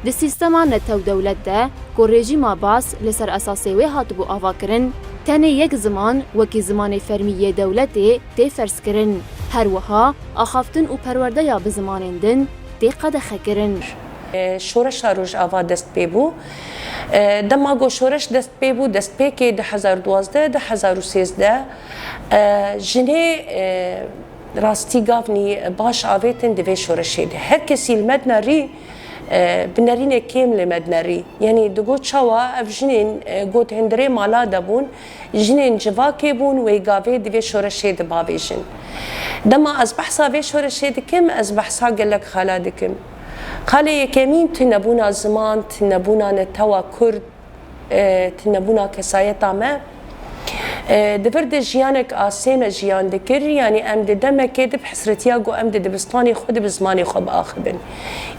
د سیستما نتو دولت ده کو رژیما باس لسر اساسی وی هاتبو آوا کرن تنه یک زمان وکی زمان فرمیه دولتی تی فرس کرن هر وها آخافتن و پرورده یا بزمانندن تی قدخه کرن. شورش روج آوا دست پی بو دما گو شورش دست پی بو دست پی که 2012 2013 جنه راستی گاونی باش آویتن دوی شورشی ده هر کسی المدنری بنرین کامل مدنری یعنی دو چوا اف جنین گوت هندره مالا دبون جنین جواکی بون و گاوی دوی شورشی ده باویجن دما از بحثا وی شورشی ده کم از بحثا گلک خالا دکم خاله یکمین تنبونا زمان تنبونا نتوا کرد تنبونا کسایتا ما دبرد جیانک آسیم جیان دکر یعنی ام دم کدب حسرتیا گو ام دبستانی خود بزمانی خوب آخبن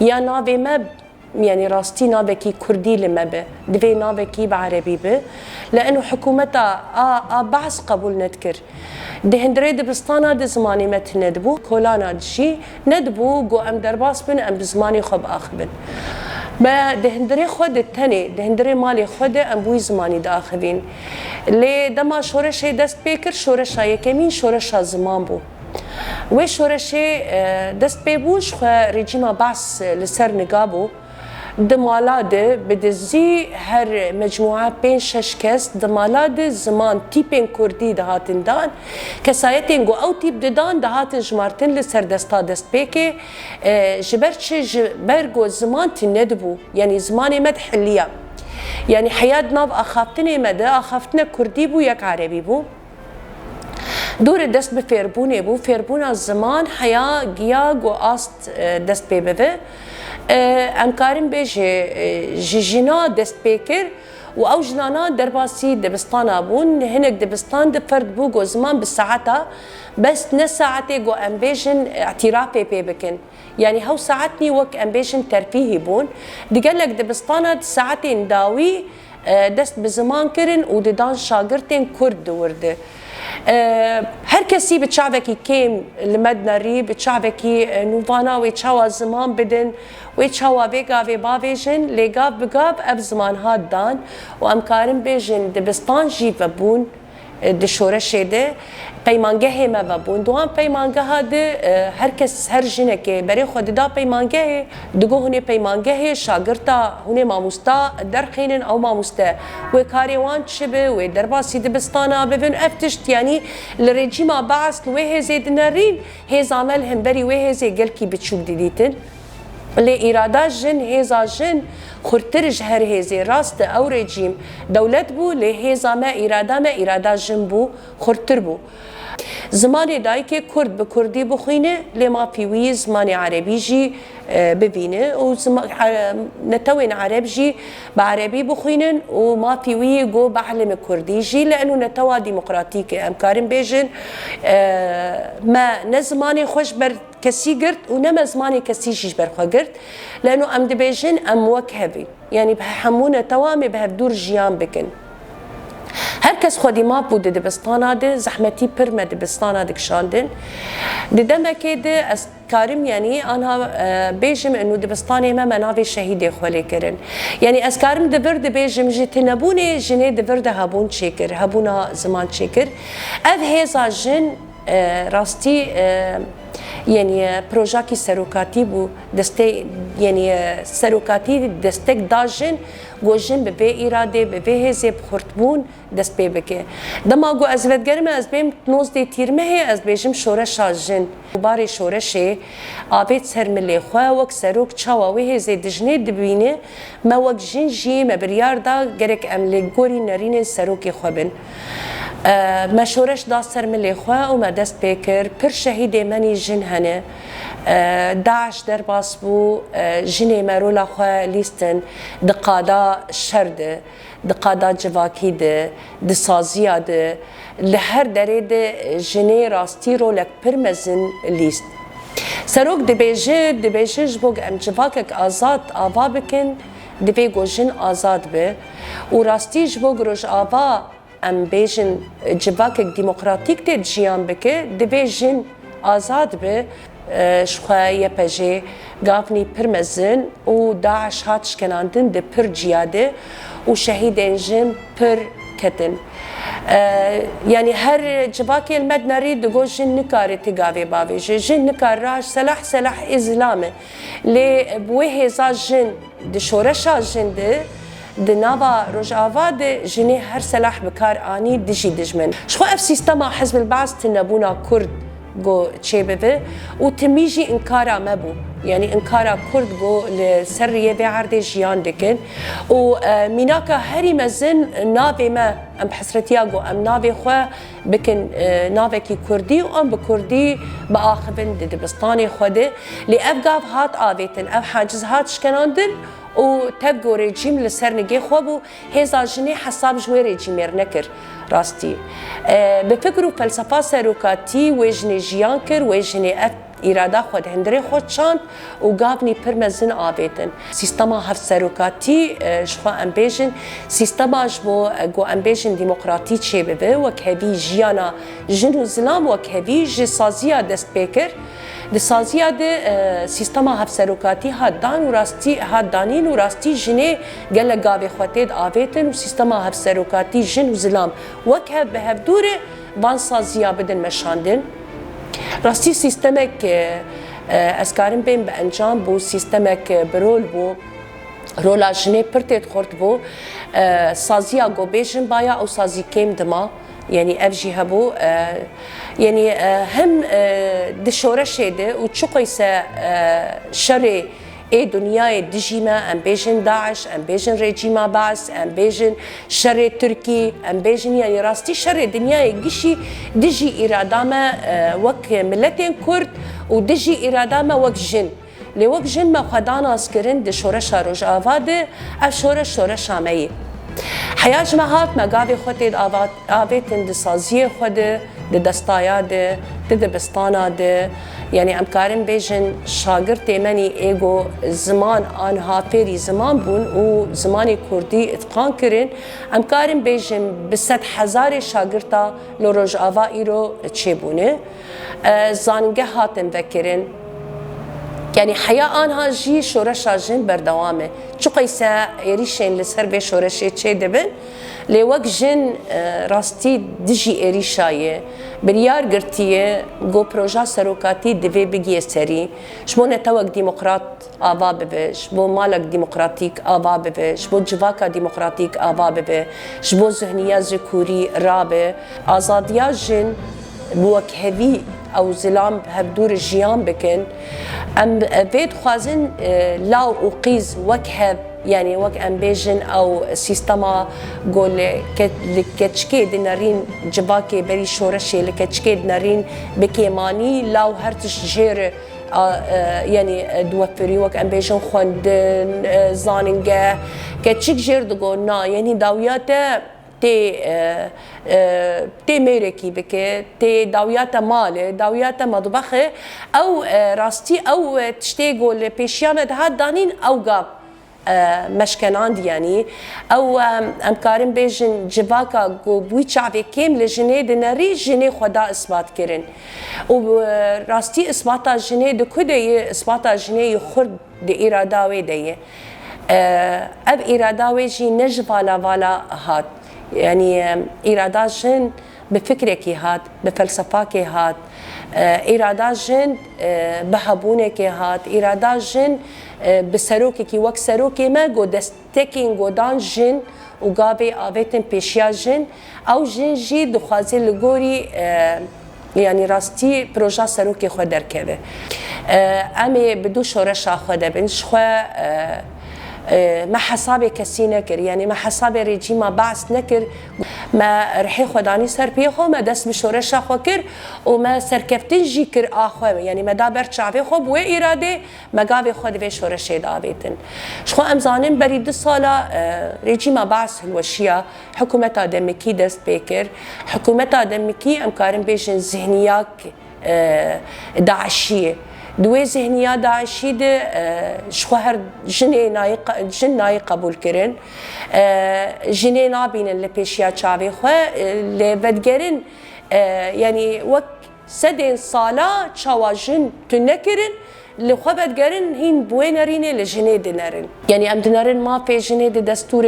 یا ناوی ما يعني راستي نابكي كردي لما به دبي نابكي بعربي به لانه حكومتها بعض قبول نذكر دهندري دبستانا د زماني مت ندبو كولانا دشي ندبو جو ام درباس بن ام بزماني خب اخبن ما دهندري خود الثاني دهندري مالي خود ام بوي زماني داخبين لي دما شورش دست بيكر شورش يكمين شورش زمان بو و شورش دست بيبوش خو رجيما باس لسر نقابو دمالاده بدزی هر مجموعه 5-6 کس دمالاده زمان تیپین کردی دهاتن دان کسایتین گو او تیپ دان دهاتن جمارتن لسر دستا دست بیکه جبرچه جبرگو زمان تندبو یعنی زمان مد حلیه یعنی حیات ناب آخافتن مده آخافتن کردی بو یک عربی بو دور دست به فیربونه بو فیربون از زمان حیا گیا گو آست دست ببه امکارم بیشه جیجینا دست پیکر و او جنانا درباسی دبستان بون هنک دبستان دفرد بو گو زمان بالساعتا بس نه ساعتی گو ام بیشن اعترافی پی بکن یعنی هاو ساعتنی وک ام بیشن ترفیهی بون دیگر لک دبستان ساعتی انداوی دست بزمان کرن و ددان شاگرتین کرد دورده هر کسی به چاوکی کم لمدنری به چاوکی نووانا و چاوا زمان بدن و چاوا بگا و باویجن لگاب بگاب اب زمان ها دان و امکارم بیجن دبستان جی و بون دشورشه ده پیمانگه ما و بون دوام پیمانگه ها ده هر کس هر جنه که برای خود دا پیمانگه دگو هنه پیمانگه شاگرتا هنه ماموستا درخینن او ماموستا و کاریوان چبه و درباسی دبستانا ببین افتشت یعنی لرجیما باعث و هزه دنرین هز عمل هم بری و هزه گلکی بچوب دیدیتن لی اراده جن هزا جن خورترج هر هزی راست او رژیم دولت بو لی هزا ما اراده جن بو خورتر بو زمان دای که کرد به کردی بخوینه لی ما پیوی زمان عربی جی ببینه و نتوین عرب جی به عربی بخوینن و ما پیوی گو بعلم کردی جی لانه نتوا ديمقراطيك امکارم بیجن ما نزمانی خوش بر کسی گرد و نما زمانی کسی جیش برخوا گرد لانه ام دبیجن ام وکهبی یعنی به همون توامی به دور جیان بکن هر کس خودی ما بود دبستان ده زحمتی پر مد دبستان ده کشاندن دیدم که ده از کارم یعنی آنها بیجم انو دبستان ما مناوی شهید خالی کردن یعنی از کارم دبرد بیجم جت نبونه جنه دبرد هبون چیکر هبونا زمان چیکر اف هزا جن راستی یعنی پروژاکی سروکاتی بو دسته یعنی سروکاتی دستک داجن گوجن به ایراده به هزب خورتبون دست پی بکه دما گو از ودگرم از بیم 19 تیرمه از بیجم شورش جن باری شورشه آبیت سر ملی خواه وک سروک چاوا و هزه دجنه دبینه ما وک جن جی مبریار دا گرک املی گوری نرین سروکی خوابن ما شورش دا سر ملی خواه و ما دست پیکر پر شهید منی جن هنه داعش در باس بو جنه مرولا خواه لیستن دقادا شرده دقادا جواکی ده دسازیا ده لهر دره ده جنه راستی رو لک پر مزن لیست سروک دبیجه جبوگ ام جواکک آزاد آوا بکن دبی گو جن آزاد به و راستی جبوگ روش آوا ام بیجن جواکک ديمقراطيك تجيان بك دبي جن آزاد به شخوا يبجي قافني برمزن و داعش هاتش كناندن دي بر جياده و شهيدين جن بر كتن يعني هر جباكي المد نريد دقو جن نكاري تقاوي باويجي جن نكار راش سلاح إزلامي لي بويه زا جن دي شورشا جن دي نابا رجعوا دي جني هر سلاح بكار آني دجي دجمن شخو اف سيستما حزب البعث تنبونا كرد جو تشيبه وتميجي انكارا مبو يعني انكارا كرد جو لسريه بعرض جيان دكن وميناكا هري مزن نافي ما ام بحسرتيا جو ام نافي خو بكن نافكي كردي وام بكردي باخبن دبستاني خودي لابقاف هات آفيتن اب حاجز هات شكناندن وتبقوا ريجيم لسر نجي خوابو هزا جني حساب جوي ريجيمير نكر راستي بفكروا فلسفة سروكاتي ويجني جيانكر ويجني إرادة خود هندري خود شانت وقابني برمزن آبيتن سيستما هف سروكاتي شخوا أمبيجن سيستما جو أمبيجن ديمقراطي تشيبه وكهبي جيانا جنو زلام وكهبي جسازيا دست بيكر دسازیه ده سیستما هفسروکاتی هدان و راستی هدانین و راستی جنه گله گاوی خواتید آویتن و سیستما هفسروکاتی جن و زلام وکه به هفدوره وان سازیه بدن مشاندن راستی سیستمک اسکارم بین به انجام بو سیستمک برول بو رولا جنه پرتید خورد بو سازیه گو بیجن بایا او سازی کم دما يعني أفجي هبو يعني هم دشورة شده وتشقيسة شر دنيا دجيمة أم بيجن داعش أم بيجن رجيمة بعث أم بيجن شر تركي أم بيجن يعني راستي شر دنيا جشي دجي إرادامة وك ملتين كرد ودجي إرادامة وك جن لوك جن ما خدانا أسكرين دشورة شاروج آفاده أشورة شورة شامي حياة جماعات ما قاوي خوتي آبيتن دي سازيه خوده دي دستايا دي دبستانا دي يعني امكارن بيجن شاگرد تيماني ايگو زمان آنها فيري زمان بون و زماني كردي اتقان كرن امكارن بيجن بسد حزار شاگرتا لروج آوائي رو چه بونه زانگه هاتن وكرن يعني حياة آنها جي شورشا جن بردوامه چو قيسا إريشين لسر بي شورشي چه دبن لوك جن راستي دجي إريشاية بريار قرتيه جو بروجا سروكاتي دفي بيجي سري شبو نتوك ديمقراط آبا ببه شبو مالك ديمقراطيك آبا ببه شبو جواكا ديمقراطيك آبا ببه شبو ذهنية ذكوري رابه آزاديا جن بوك هذي او زلام هبدور الجيان بكن ام بيت خوازن لاو وقيز وكهب يعني وك امبيجن او سيستما قول لكتشكي دنارين جباكي بري شورشي لكتشكي دنارين بكيماني لاو هرتش جير يعني دوفري وك امبيجن خوندن زاننجه كتشك جير دقولنا يعني داوياته تي ميركي بك تي داوياتا مال داوياتا مطبخه او راستي او تشتيغو لبيشيانه هاد دانين او قاب مشكناند يعني او امكارن بيجن جباكا جو بوي شعبي كيم لجني دناري جني خدا اثبات كرن وراستي اثباتا جني دكودي اثباتا جني خرد دي اراداوي دي اب اراداوي جي نجفالا فالا هات يعني إرادات جن بفكرك هات بفلسفاك هات إرادات جن بهبونك هات إرادات جن بسروكك وك سروكي ما جو دستكين جودان جن وقابي آبيتن بيشيا جن أو جن جي دخازي لغوري يعني راستي بروجا سروكي خو دركبه أمي بدو شورشا خو دبن شخوا ما حسابي كسي نكر يعني ما حسابي ريجيما بعث نكر ما رحي خداني سر بيخو ما دس بشورش اخو كر وما سركفتن جي كر اخو يعني ما دابر شعبي خو بو اراده ما قابي خود به شورش دابيتن شخو امزانين بريد صاله ريجيما بعث الوشيه حكومه دمكي دست بيكر حكومه دمكي امكارن بيجن ذهنياك داعشيه دوی ذهنیت داعشی ده شوهر جن نای قبول کرن جنی نابینن لپیشیا چاوی خو لودگرن يعني وك سدين صالا تشاواجن تنكرن لخبت قرن هين بوينرين لجنيد نرن يعني ام دنرن ما في جنيد دستور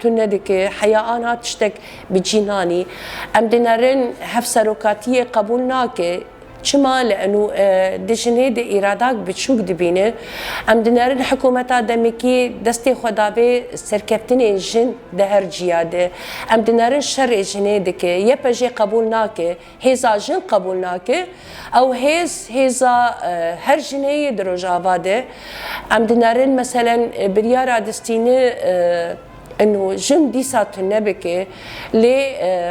تندك حياءنا تشتك بجيناني ام دنرن هفسروكاتيه قبولناك چما لانه دجنه د اراداک بچوک دبینه ام دنرن حکومت دمکی دست خدابه سرکفتن جن ده هر جیاده ام دنرن شر جنه دکه یپجه قبول ناکه هزا جن قبول ناکه او هزا هر جنه دروجاواده ام دنرن مثلا بریار دستینه انه جن ديسا تنبكي لي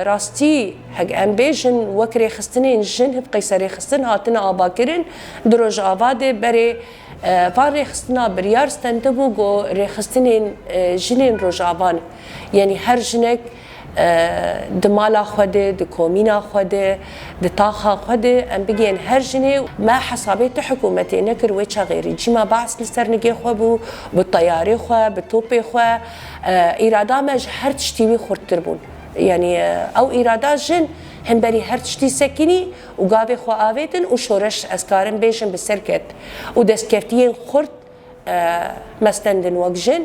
راستي حق ام بيجن وكري خستنين جن هب قيسري خستن هاتنا اباكرن دروج اباده بري فاري خستنا بريار ستندبو جو ريخستنين جنين روجابان يعني هر جنك دمالا خوده دكومينا خوده دطاخا خوده ام بيجين هر جني ما حسابات حكومتي نكر ويتشا غيري جيما باعث لسر نجي خوبو بالطياري خو بالتوبي خو ارادا مج هر تشتيوي خورتربون يعني او ارادا جن هم بري هر تشتي سكيني وقابي خو آويتن وشورش اسكارن بيشن بالسركت ودسكفتين خورت مستندن وقجن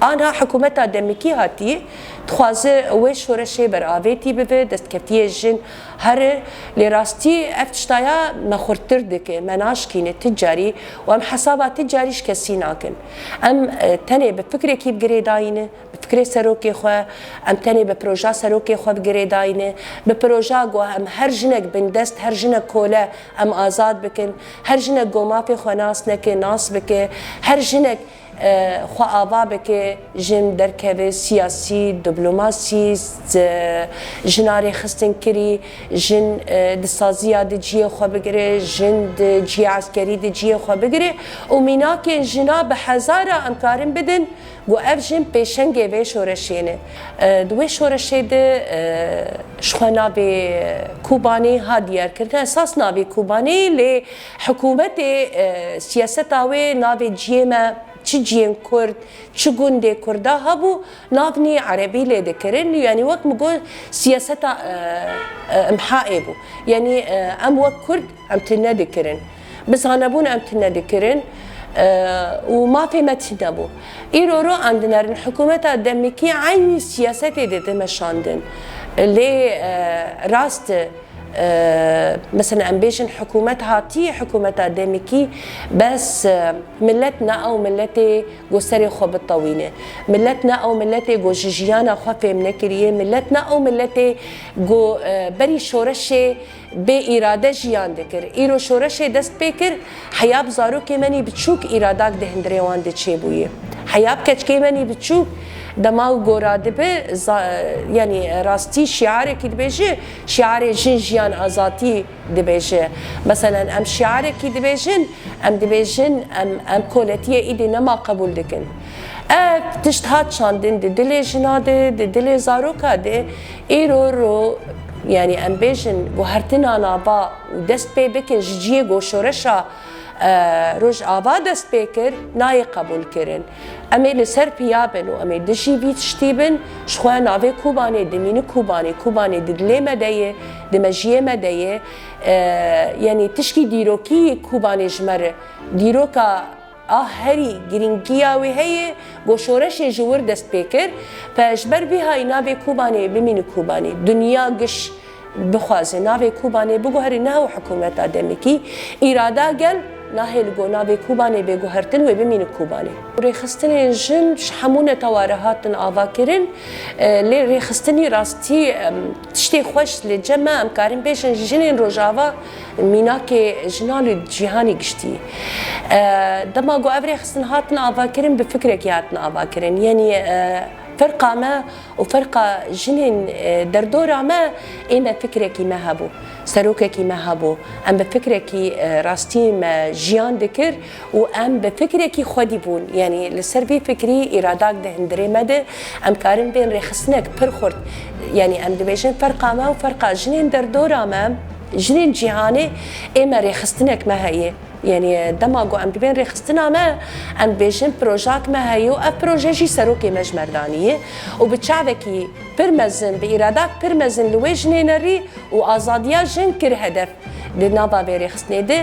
آنها حکومت دمکی هاتی تخوازه وی شورشی بر آویتی بوه دستکفتی جن هر لراستی افتشتایا مخورتر دکه مناشکینه تجاری و ام حسابات تجاریش کسی ناکن ام تنه بفکر کی بگری داینه بفکر سروکی خواه ام تنه بپروژا سروکی خواه بگری داینه بپروژا گو ام هر جنک بندست هر جنک کوله ام آزاد بکن هر جنک گوماپی خواه ناس نکه ناس بکه هر جنک خو آوا بکه جن درکه سیاسی دیپلماسی جناری خستن کری جن دسازیا دجیه خو بگیره جن دجیه عسکری دجیه خو بگیره و مینا که جنا به هزار امکارن بدن گو اف جن پیشنگه و شورشینه دوی شورشه ده شخنا به کوبانی ها دیار کرده اساس ناوی کوبانی لی حکومت سیاست آوه ناوی جیمه چه جین کرد چه گنده کرده هبو نافنی عربی لیده کرن یعنی وقت مگو سیاست امحائه بو یعنی ام وقت کرد ام تنده کرن بس غنبون ام تنده کرن وما في متنبو إيرو عندنا الحكومة دمكي عين سياسة دمشاندن اللي راست مثلا امبيشن حكومات هاتي حكومات دمكي بس ملتنا او ملتي جوسري خوب الطويله ملتنا او ملتي جو جيجيانا خوفي منكريه ملتنا او ملتي جو بري شورشي بإرادة جيان دكر إيرو شورشي دست بكر حياب زارو كماني بتشوك إراداك دهندريوان دي تشيبويه حياب كتش كماني بتشوك دماغ گورا دبه يعني راستي شعارك دبيجي شعار جنجيان آزادي دبيجي مثلا ام شعارك دبيجن ام دبيجن ام كولتيه ايدي نما قبول دكن تشتهات شاندن دل جناده دل زاروكا دي ايرو رو يعني ام بيجن گوهرتنا نابا ودست بي بكن جيجيه گو شورشا روج آوا دست بکر نای قبول کرن امی لسر پیابن و امی دشی بیت شتیبن شخواه ناوه کوبانه دمین کوبانه ددلی مدیه دمجیه مدیه یعنی تشکی دیروکی کوبانه جمره دیروکا هری گرینگیا و هی گوشورش جور دست بکر فاجبر بها ناوه کوبانه بمین کوبانه دنیا گش بخوازه ناوه کوبانه بگو هری نهو حکومت آدمکی ایرادا گل ناهل گو ناوی کوبانه بگو هرتن و بمین کوبانه ریخستن جن حمونه توارهاتن آوا کرن لی ریخستنی راستی تشتی خوش لجمع امکارن بیشن جنین روجاوا مینا که جنال جهانی گشتی دما گو او ریخستن هاتن آوا کرن بفکرک هاتن آوا کرن یعنی فرقة ما وفرقة جنين دردورة ما إما فكرك ما هبو سروكك ما هبو أم بفكرك راستي ما جيان دكر وأم بفكرك خودي بون يعني لسربي فكري إراداك ده هندري مدى أم كارن بين رخصنك برخورت يعني أم دبيجن فرقة ما وفرقة جنين دردورة ما جنين جهاني إما رخصنك ما هي يعني دماغو ام بين رخصتنا ما ام بيجن بروجاك ما هيو اف بروجي سروكي مجمردانيه وبتشعبكي برمزن بإرادات برمزن لوجني نري وازاديا جن كر هدف لنابا بيري خصني دي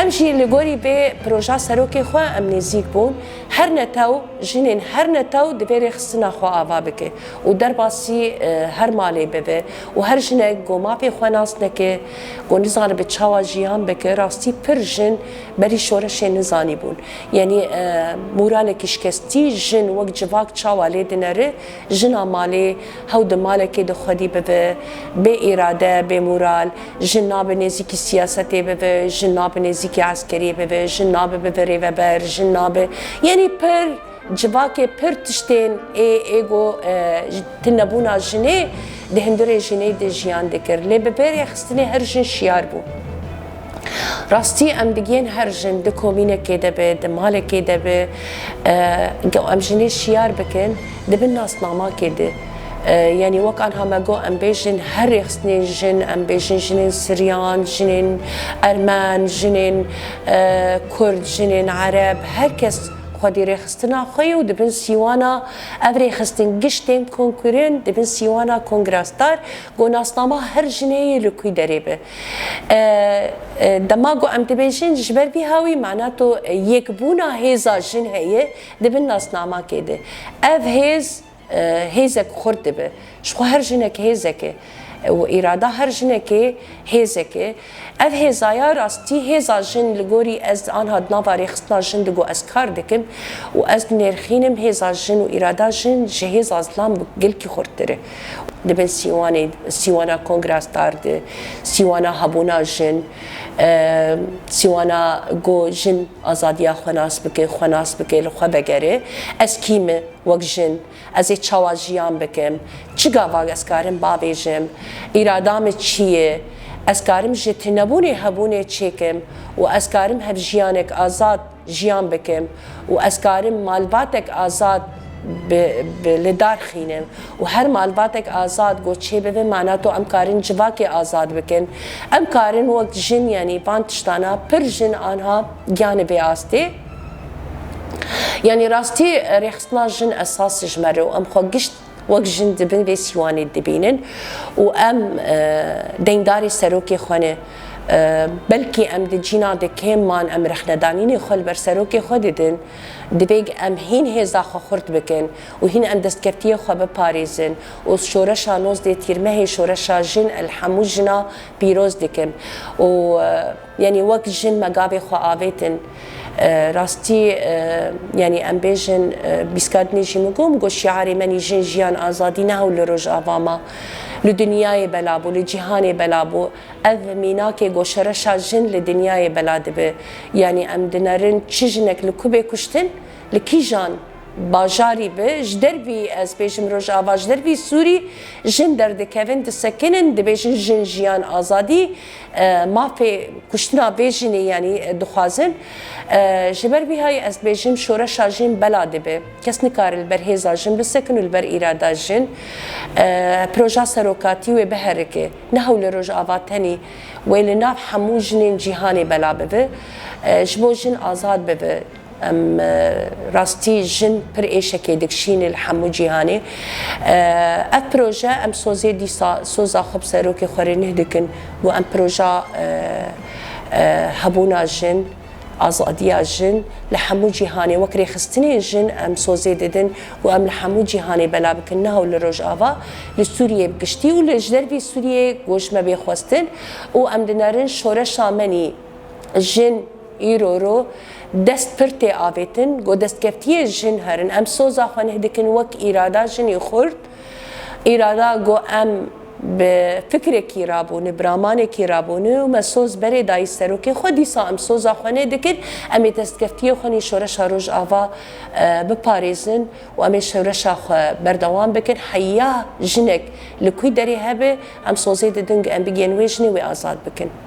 امشي لغوري بي بروجا سروكي خو ام نزيك بون هر نتاو جنين هر نتاو دبيري خصنا خو آوا بكي ودرباسي هر مالي ببي وهر جنك گو ما بي خو ناس نكي گو نزغر بتشاوا جيان بكي راستي پر جن بري شورش نزاني بون يعني مورالك اشكستي جن وق جواك تشاوا لي دنري جنا مالي هود مالك دو خدي ببي بإرادة بمورال جنا بنزيكي سياسة ببي جنا بنزيكي عسكري ببي جنا ببي ريفبر جنا ب يعني پر جواكي پر تشتين ايغو تنبونا جني دهندري جني دي جيان دكر لي ببير يخستني هر جن شيار بو راستي ام دگين هر جن د كومينه كده به د مال كده به ام جني شيار بكن د بالناس ناما كده يعني وكان همجو ام بيجن هر يخصني جن ام بيجن جنين سريان جنين ارمان جنين كرد جنين عرب هر كس خودی رخستنا خوی و دبن سیوانا افری خستن گشتن کنکورن دبن سیوانا کنگراستار گوناسنامه هر جنهی لکوی دریبه دماغو ام دبیشن جبر بی هاوی معناتو یک بونا هیزا جنهیه دبن ناسنامه کده اف هیزک خورد به شخو هر جنهک هیزکه و إرادة هر جنكي هيزكي اف هيزايا راستي هيزا جن لغوري از آنها دناباري خصنا جن دقو اسكار دكم و از نرخينم هيزا جن و إرادة جن جهيزا ظلام بقلكي خورتره دبن سيوانا كونغراس دارد سيوانا هبونا جن سيوانا جو جن ازاديا خناس بكي لخوا بگره از كيمه وق جن از چاوا جيان بكم چگا واق اسكارم بابيجم إرادام چیه اسكارم جتنبوني هبوني چيكم و اسكارم هب جيانك آزاد جيان بكم و اسكارم مالباتك آزاد لدار خینم و هر مالباتك آزاد گو چه ببین معناتو ام کارن جواکی آزاد بکن ام کارن وقت جن یعنی پانتشتانا پر جن آنها گیان بیاسته يعني راستي ريخصنا جن اساس جمره وام خو قشت وقت جن دبن في سيواني دبينن وام دينداري سروكي خونه بلكي ام دجينا دكيم مان ام رخنا دانيني خل بر سروكي خوددن دبيج ام هين هيزا خورت بكن وهين ام دستكفتيه خو بباريزن وشورشا نوز دي تيرمه شورشا جن الحموجنا بيروز دكم و يعني وقت جن مقابي خو آبيتن راستي يعني ام بيجن بيسكادني جيمقوم قو شعاري مني جن جيان آزادي نهو لروج آواما لدنياي بلابو لجهاني بلابو اذ ميناكي قو شرشا جن لدنياي بلادبه يعني ام دنرن چجنك لكوبي كشتن لكي جان باجاری به جدربی از پیشم روز آواز جدربی سوری جن درد کهون دسکنن دبیجن جن جیان آزادی ما في کشتنا بیجنی یعنی دخوازن جبر بی های از پیشم شورش جن بلاده به کس نکار البرهیز جن بسکن البر ایراده جن پروژه سروکاتی و بهرکه نهول روز آواز تنی ولی ناف همو جن جهانی بلابه به جبو جن آزاد به ام راستي جن پر ايشكي دكشين الحمو جيهاني ات بروجا ام سوزي دي سوزا خب سروكي خورينه دكن و ام بروجا هبونا جن ازاديا جن لحمو جيهاني وكري خستني جن ام سوزي ددن و ام لحمو جيهاني بلا بكنه ولروج افا لسوريا بقشتي ولجدر في سوريا گوش ما بيخوستن و ام دنارن شورش شامني جن ایرورو دست پرتی آویتن گو دست کفتیه جن هرن ام سوزا خانه دکن وک ایرادا جنی خورد ایرادا گو ام به فکر کی رابونه برامان کی رابونه و مسوز بری دای سروکی خودی سا ام سوزا خانه دکن امی دست کفتیه خانی شورش روز آوا بپاریزن و امی شورش بردوام بکن حیا جنک لکوی داری هبه ام سوزی دنگ ام بگین ویجنی و آزاد بکن